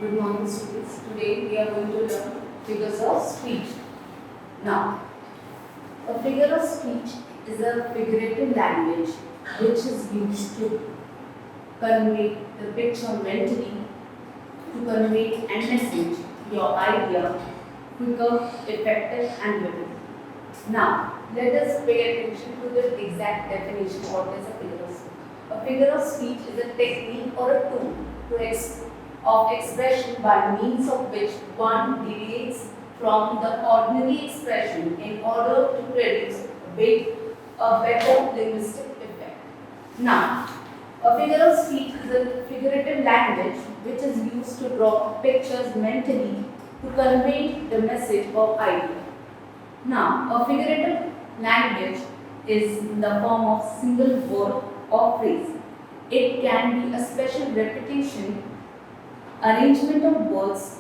Good morning, students. Today we are going to learn figures of speech. Now, a figure of speech is a figurative language which is used to convey the picture mentally, to convey a message, your idea, quicker, effective, and vivid. Now, let us pay attention to the exact definition of what is a figure of speech. A figure of speech is a technique or a tool of expression by means of which one deviates from the ordinary expression in order to produce a better linguistic effect. Now, a figure of speech is a figurative language which is used to draw pictures mentally to convey the message or idea. Now, a figurative language is in the form of single word or phrase. It can be a special repetition, arrangement of words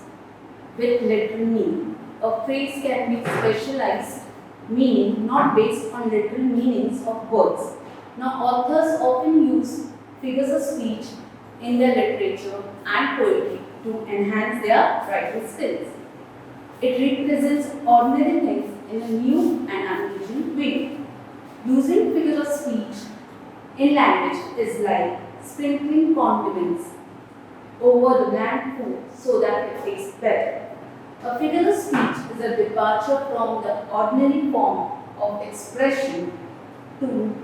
with literal meaning. A phrase can be specialized meaning not based on literal meanings of words. Now, authors often use figures of speech in their literature and poetry to enhance their writing skills. It represents ordinary things in a new and unusual way. Using figures of speech in language is like sprinkling condiments over the bland food so that it tastes better. A figure of speech is a departure from the ordinary form of expression in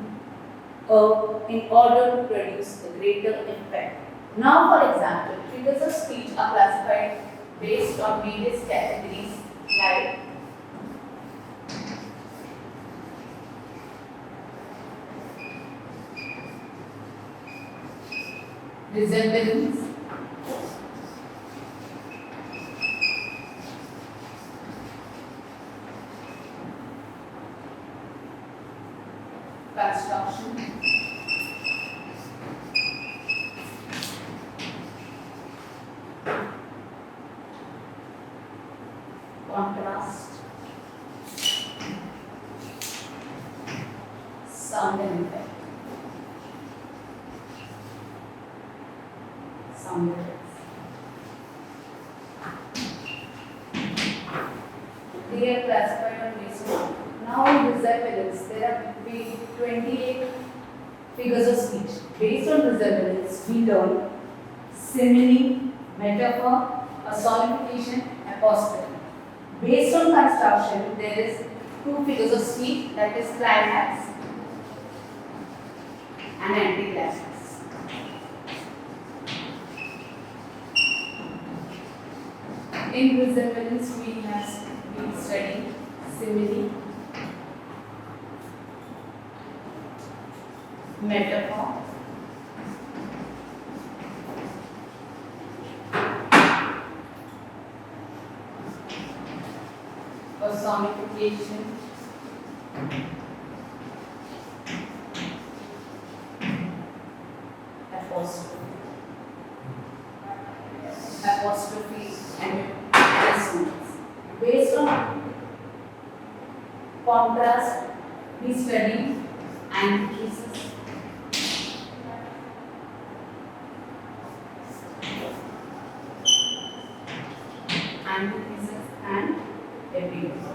order to produce a greater effect. Now, for example, figures of speech are classified based on various categories like resemblance, construction, contrast, sound and effect. Sound effects. They are classified on basis of. Now in resemblance, there are 28 figures of speech. Based on resemblance, we learn simile, metaphor, personification, apostrophe. Based on construction, there is 2 figures of speech, that is climax and anticlimax. In resemblance, we have been studying simile, metaphor, personification, apostrophe and resonance. Based on contrast, we study antithesis, and epigraphs.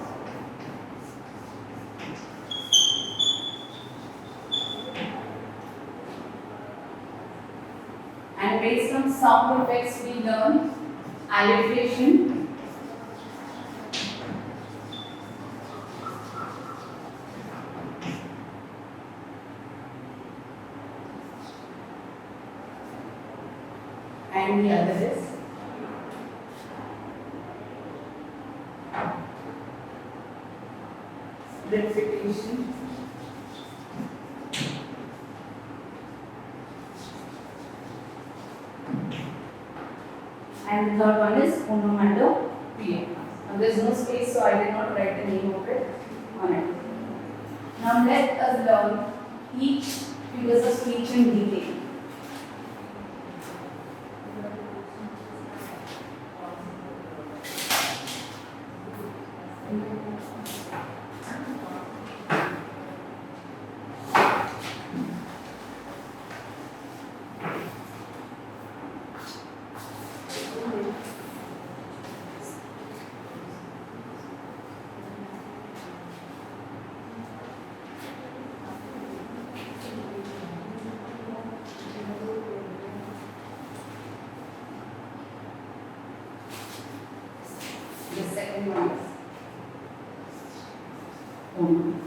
And based on sound effects, we learn alliteration, and the other is repetition, and the third one is onomatopoeia. Now there is no space, so I did not write the name of it on it. Now let us learn each figures of speech in detail. minus. One.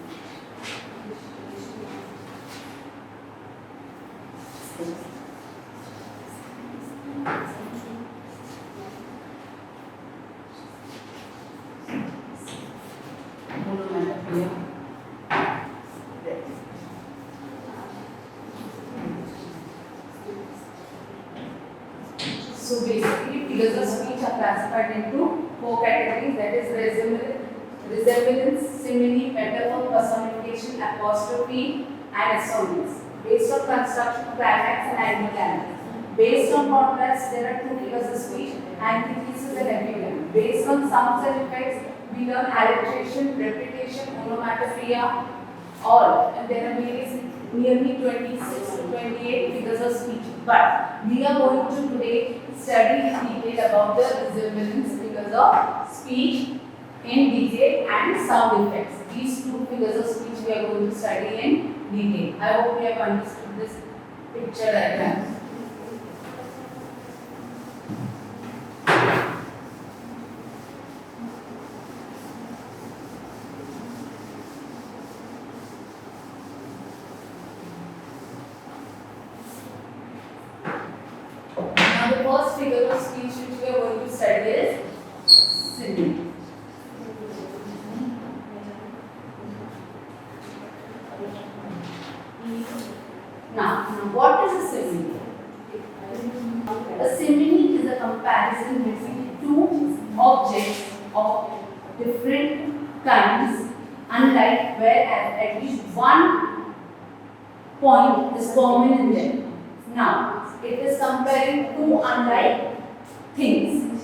So basically, figures of speech are classified into four categories, that is resemblance, simile, metaphor, personification, apostrophe, and assonance. Based on construction, climax, and anticlimax. Based on contrast, there are two figures of speech, antithesis and epigram. Based on sounds and effects, we learn alliteration, repetition, onomatopoeia, all, and there are nearly 26 to 28 figures of speech. But we are going to today study in detail about the resemblance figures of speech in detail and sound effects. These two figures of speech we are going to study in detail. I hope you have understood this picture diagram. Now the first figure of speech which we are going to study is simile. Now, what is a simile? A simile is a comparison between two objects of different kinds, unlike where at least one point is common in them. Now, it is comparing two unlike things.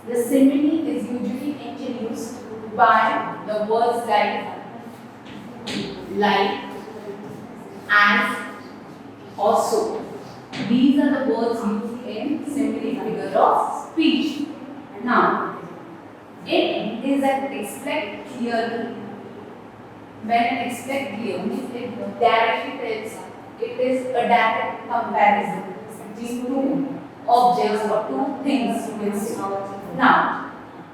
The simile is usually introduced by the words like, as, also. These are the words used in simile figure of speech. Now, it is an explain clearly. When an explain clear means it directly tells it is a direct comparison between two objects or two things you can say. Now,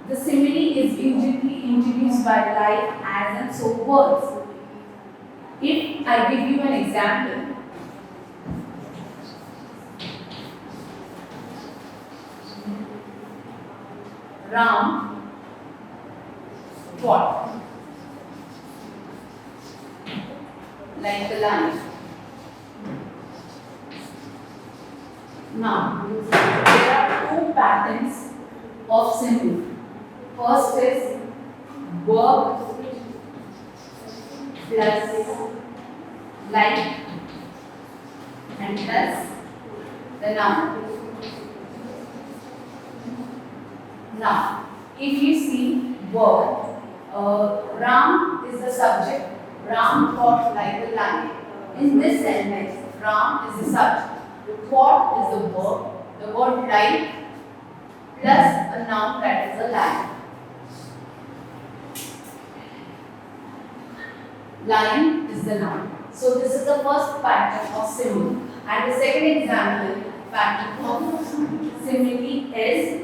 the simile is usually introduced by like, as, and so words. If I give you an example, Ram fought, like the lion. Now, there are two patterns of simile. First is verb plus like and plus the noun. Now, if you see verb, Ram is the subject. Ram fought like the lion. In this sentence, Ram is the subject. Fought is the verb. The word like plus a noun, that is a lion. Lion is the noun. So this is the first pattern of simile. And the second example pattern of simile is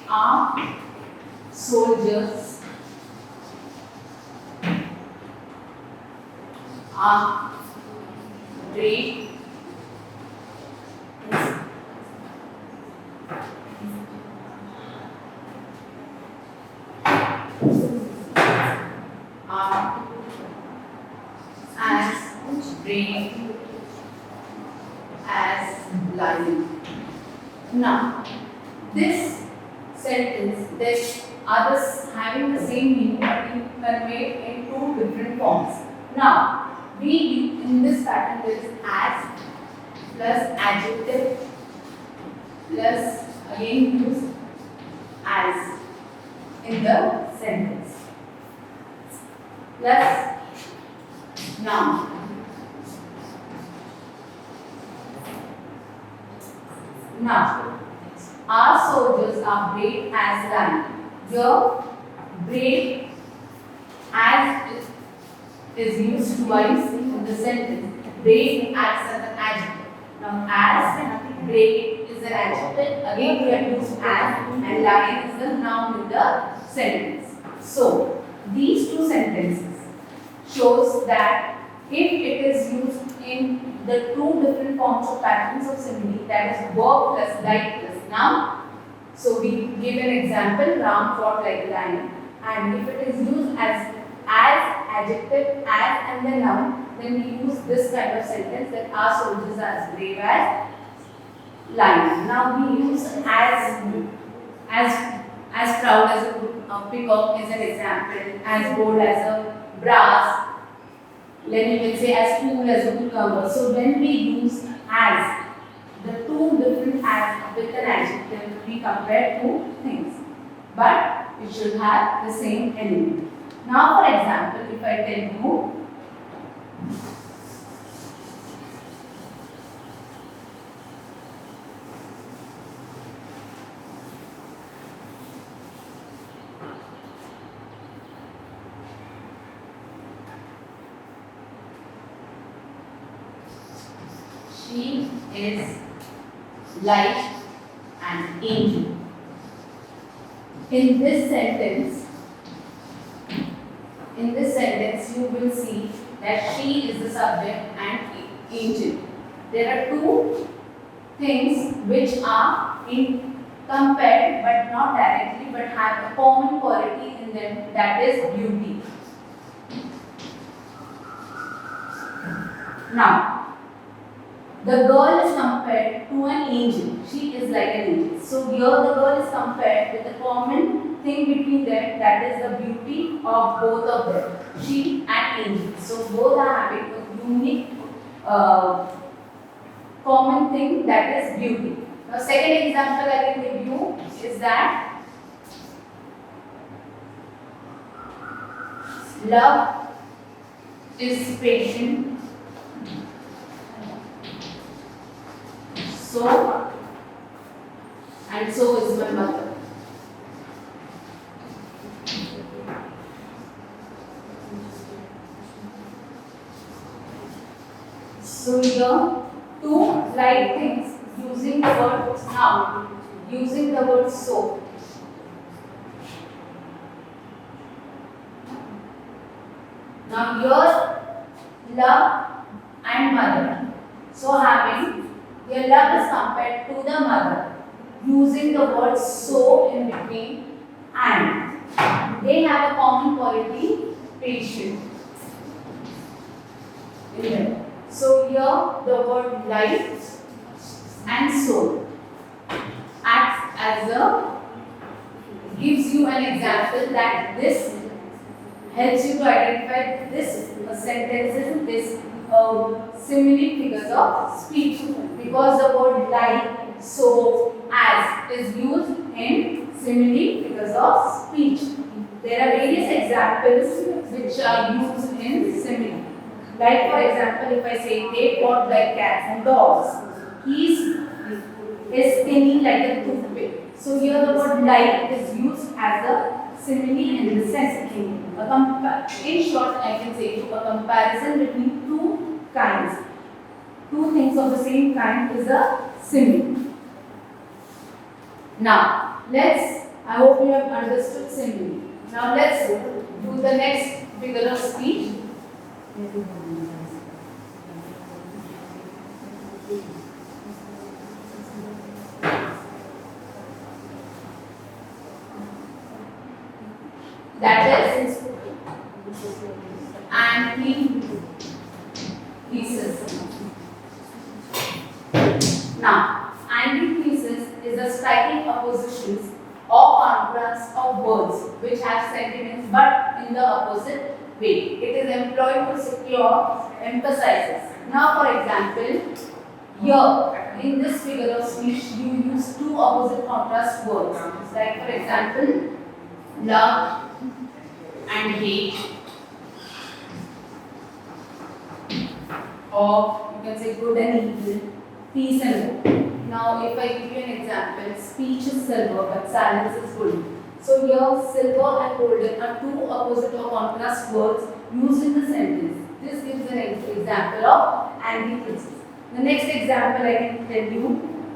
our soldiers are brave as brave as lion. Now, this sentence, this others having the same meaning but conveyed in two different forms. Now, we in this pattern there is as plus adjective plus again use as in the sentence plus noun. Now, our soldiers are brave as lion. Here, brave as is used twice in the sentence. Brave acts as an adjective. Now, as brave is an adjective. Again, we have used as, and lion is the noun in the sentence. So, these two sentences shows that if it is used in the two different forms of patterns of simile, that is verb plus like plus noun. So we give an example, Ram fought like a lion, and if it is used as adjective, as and the noun, then we use this kind of sentence that our soldiers are as brave as lion. Now we use as proud as a peacock is an example, as bold as a brass. Then you can say as cool as a cucumber. So when we use as, the two different as with an adjective, we compare two things, but it should have the same element. Now, for example, if I tell you, she is like an angel. In this sentence, you will see that she is the subject and angel. There are two things which are compared but not directly, but have a common quality in them, that is beauty. Now, the girl is compared to an angel. She is like an angel. So here the girl is compared with a common thing between them, that is the beauty of both of them. She and angel. So both are having a unique common thing, that is beauty. Now second example I can give you is that love is patient. So, and so is my mother. So here, two like things using the word now, using the word so. Now here, love and mother. So having your love is compared to the mother, using the word so in between, and they have a common quality, patient. So here the word like and so acts as a, gives you an example that this helps you to identify this sentences, this simile figures of speech, because the word like, so, as is used in simile figures of speech. There are various examples which are used in simile. Like for example, if I say they fought like cats and dogs, he is skinny like a toothpick. So here the word like is used as a simile in the sense. In short, I can say a comparison between two kinds. Two things of the same kind is a simile. Now, I hope you have understood simile. Now let's do the next figure of speech. That is antithesis. Now, antithesis is a striking oppositions or contrast of words which have sentiments but in the opposite way. It is employed to secure emphasis. Now, for example, here in this figure of speech, you use two opposite contrast words. Like for example, love and hate, or you can say good and evil, peace and war. Now, if I give you an example, speech is silver but silence is golden. So here, silver and golden are two opposite or contrast words used in the sentence. This gives an example of antithesis. The next example I can tell you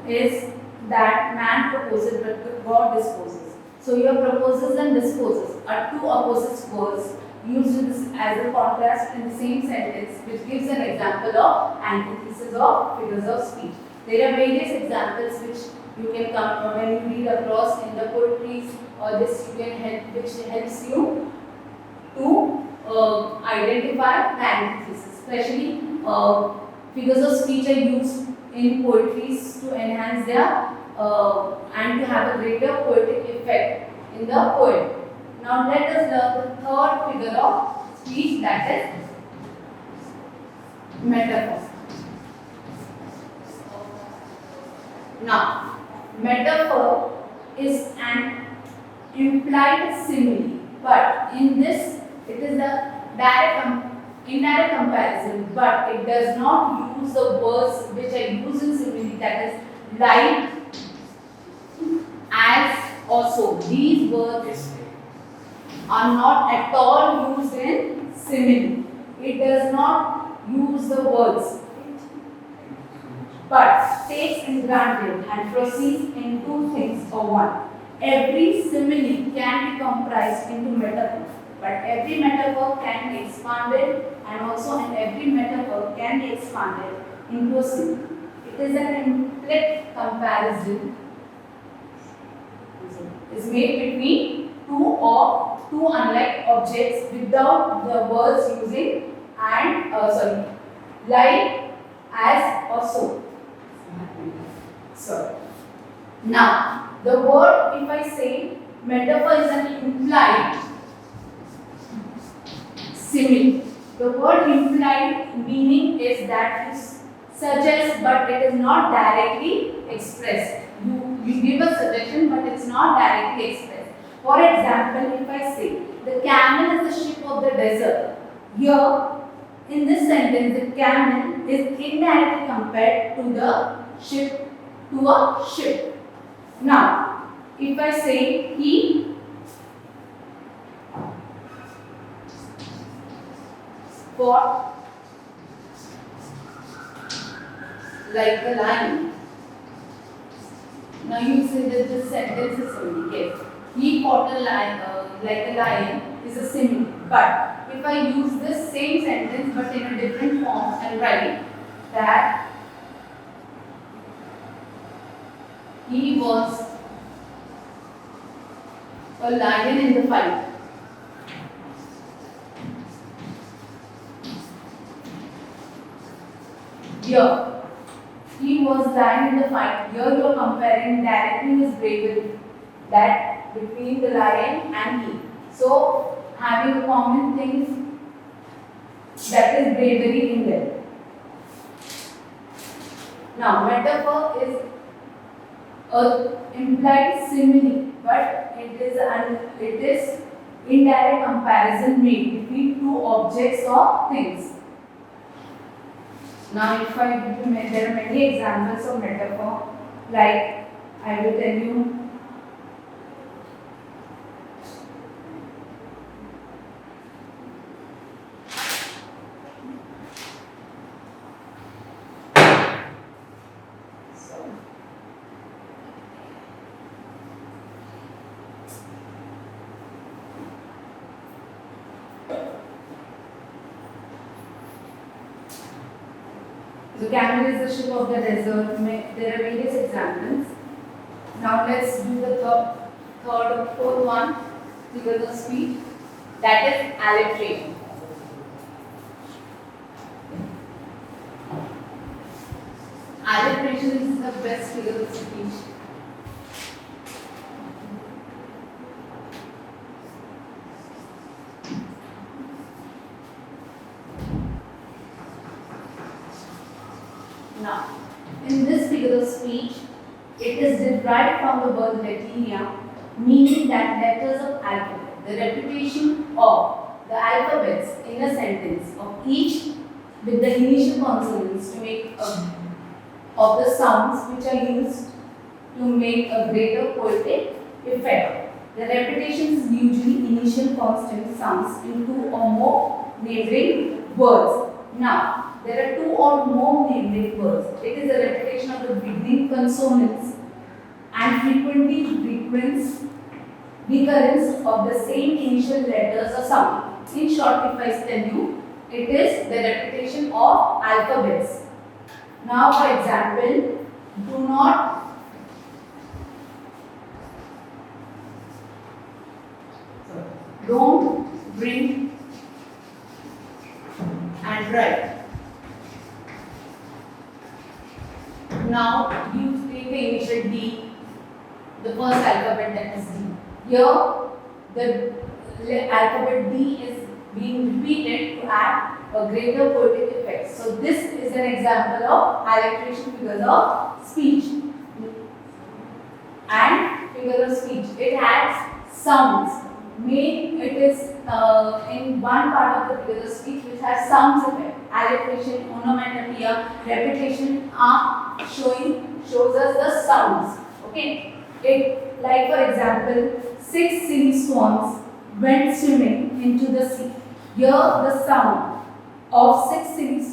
is that man proposes but God disposes. So your proposes and disposes are two opposite words used in this as a contrast in the same sentence, which gives an example of antithesis of figures of speech. There are various examples which you can come when you read across in the poetries or this you can help, which helps you to identify the antithesis. Especially figures of speech are used in poetries to enhance their and to have a greater poetic effect in the poem. Now let us learn the third figure of speech, that is metaphor. Now, metaphor is an implied simile, but in this it is a indirect comparison, but it does not use the words which are used in simile, that is like, as, also. These words are not at all used in simile. It does not use the words, but takes in granted and proceeds in two things or one. Every simile can be comprised into metaphor, but every metaphor can be expanded, and also every metaphor can be expanded into a simile. It is an implicit comparison is made between two unlike objects without the words using and like, as or so. Sorry. Now the word, if I say metaphor is an implied simile. The word implied meaning is that you suggest but it is not directly expressed. You give a suggestion but it's not directly expressed. For example, if I say the camel is the ship of the desert, here in this sentence the camel is indirectly compared to the ship, to a ship. Now, if I say he fought like a lion. Now you say that this sentence is simile. Yes, he fought a lion, like a lion is a simile. But if I use this same sentence but in a different form and write that he was a lion in the fight. Here, he was lion in the fight. Here you are comparing directly his bravery, that between the lion and he. So, having a common thing, that is bravery in them. Now, metaphor is a implied simile, but it is indirect comparison made between two objects or things. Now, if I give you, there are many examples of metaphor, like I will tell you. So camel is the ship of the desert. There are various examples. Now let's do the third or fourth one, figures of speech. That is alliteration. Alliteration is the best figure of speech. Now, in this figure of speech, it is derived from the word Latinia, meaning that letters of alphabet. The repetition of the alphabets in a sentence of each with the initial consonants to make of the sounds which are used to make a greater poetic effect. The repetition is usually initial constant sounds in two or more neighboring words. Now, there are two or more neighboring words. It is a repetition of the beginning consonants and frequently recurrence of the same initial letters or sound. In short, if I tell you, it is the repetition of alphabets. Now, for example, do not don't bring and write. Now you take the initial D, the first alphabet, that is D. Here the alphabet D is being repeated to add a greater poetic effect. So this is an example of alliteration figures of speech. And figure of speech, it has sounds. It is in one part of the figure of speech which has sounds effect. Alliteration, onomatopoeia, repetition are shows us the sounds. Okay. It, like for example, 6 silly swans went swimming into the sea. Here the sound of 6 silly,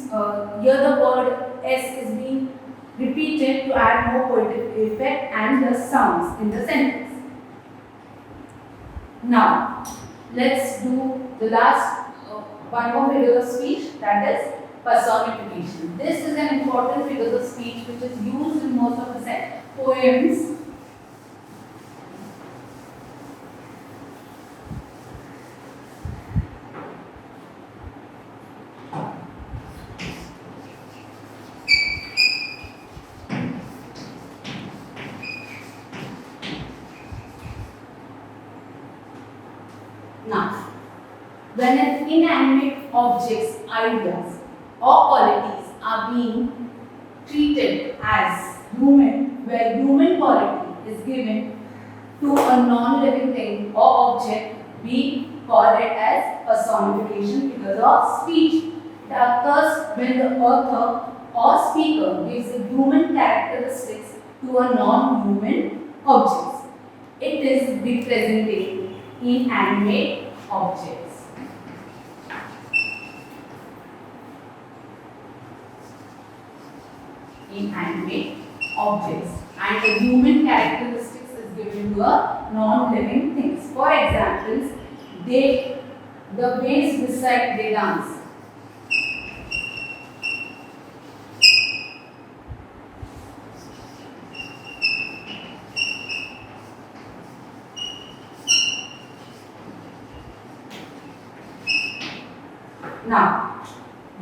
here the word S is being repeated to add more poetic effect and the sounds in the sentence. Now, let's do the last one more figure of speech, that is personification. This is an important figure of speech which is used in most of the poems. Now, when an inanimate object's ideas or qualities are being treated as human, where human quality is given to a non-living thing or object, we call it as personification figures of speech. It occurs when the author or speaker gives a human characteristics to a non-human object. It is representing inanimate objects. Inanimate objects, and the human characteristics is given to a non-living things. For examples, the ways beside they dance. Now,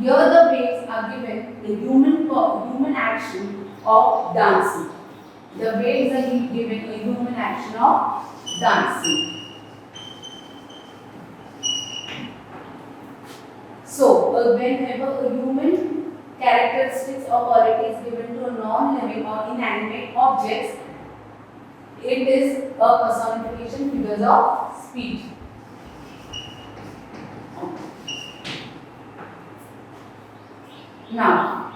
here the waves are given the human action of dancing. The waves are given a human action of dancing. So, whenever a human characteristics or quality is given to a non-living or inanimate objects, it is a personification figures of speech. Now,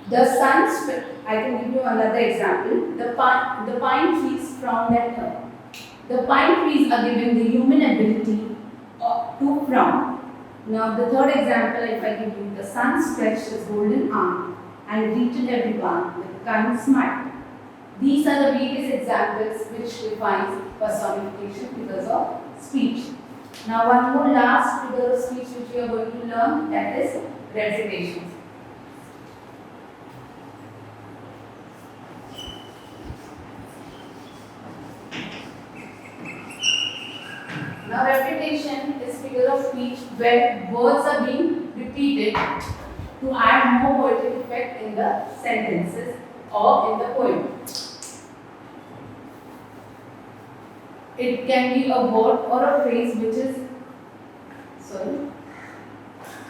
the sun, I can give you another example. The pine trees frown at her. The pine trees are given the human ability to frown. Now, the third example, if I give you, the sun stretched his golden arm and greeted everyone with a kind smile. These are the various examples which defines personification figures of speech. Now, one more last figure of speech which we are going to learn, that is recitation. Now, repetition is figure of speech where words are being repeated to add more poetic effect in the sentences or in the poem. It can be a word or a phrase which is,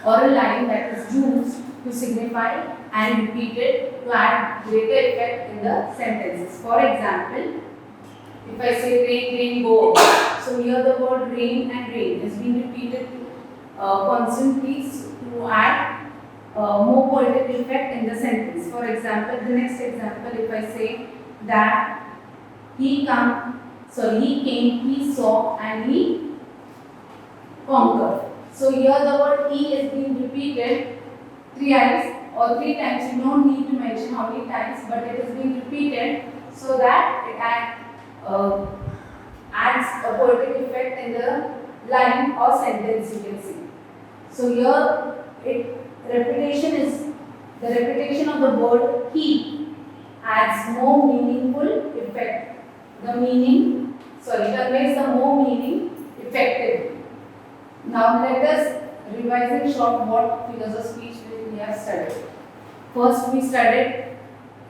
or a line that is used to signify and repeated to add greater effect in the sentences. For example, if I say rain, rain, go. So here the word rain and rain is being repeated constantly to add more poetic effect in the sentence. For example, the next example, if I say that he came, he saw, and he conquered. So here the word he is being repeated 3 times or 3 times. You don't need to mention how many times, but it is being repeated so that it adds a poetic effect in the line or sentence, you can see. So here the repetition of the word he adds more meaningful effect. Conveys the more meaning effectively. Now let us revise in short what figures of speech we have studied. First we studied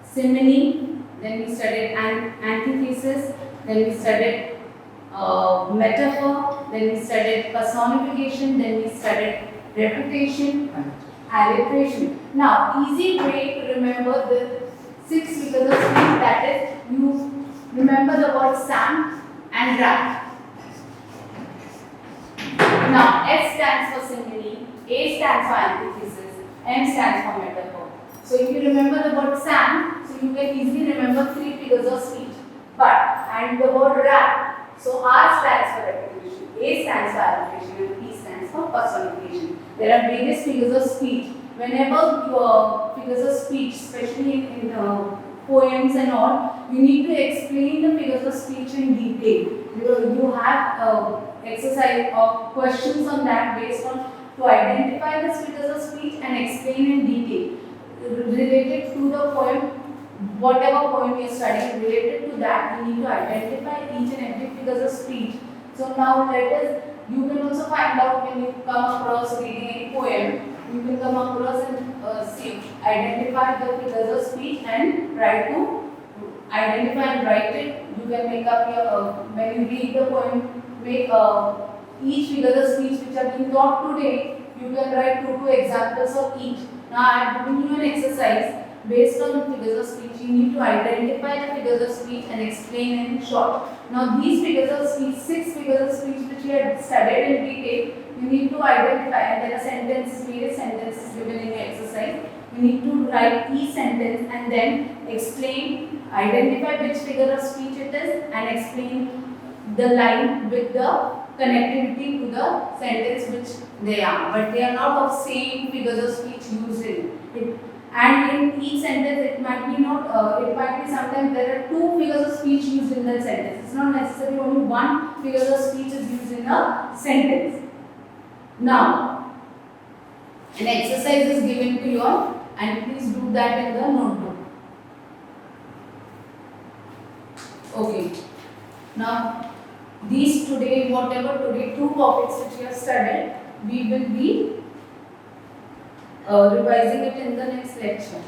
simile, then we studied antithesis, then we studied metaphor, then we studied personification, then we studied repetition, alliteration. Now, easy way to remember the 6 figures of speech, that is, you remember the word Sam and Rat. Now, S stands for simile, A stands for antithesis, M stands for metaphor. So, if you remember the word Sam, so you can easily remember 3 figures of speech. And the word rat, so R stands for repetition, A stands for alliteration, and P stands for personification. There are various figures of speech. Whenever figures of speech, especially in poems and all, you need to explain the figures of speech in detail. You have exercise or questions on that based on to identify the figures of speech and explain in detail related to the poem. Whatever poem you are studying related to that, you need to identify each and every figures of speech. So now you can also find out when you come across reading any poem, you can come across and identify the figures of speech and try to identify and write it. You can make up your, when you read the poem, make each figure of speech which are being taught today, you can write two examples of each. Now I am giving you an exercise. Based on the figures of speech, you need to identify the figures of speech and explain in short. Now these figures of speech, 6 figures of speech which we had studied in detail, you need to identify, and there are various sentences given in the exercise. You need to write each sentence and then explain, identify which figure of speech it is and explain the line with the connectivity to the sentence which they are. But they are not of same figures of speech used in it. And in each sentence, it might be sometimes there are 2 figures of speech used in that sentence. It's not necessarily only 1 figure of speech is used in a sentence. Now, an exercise is given to you all, and please do that in the notebook. Okay. Now, whatever 2 topics which we have studied, we will be revising it in the next lecture.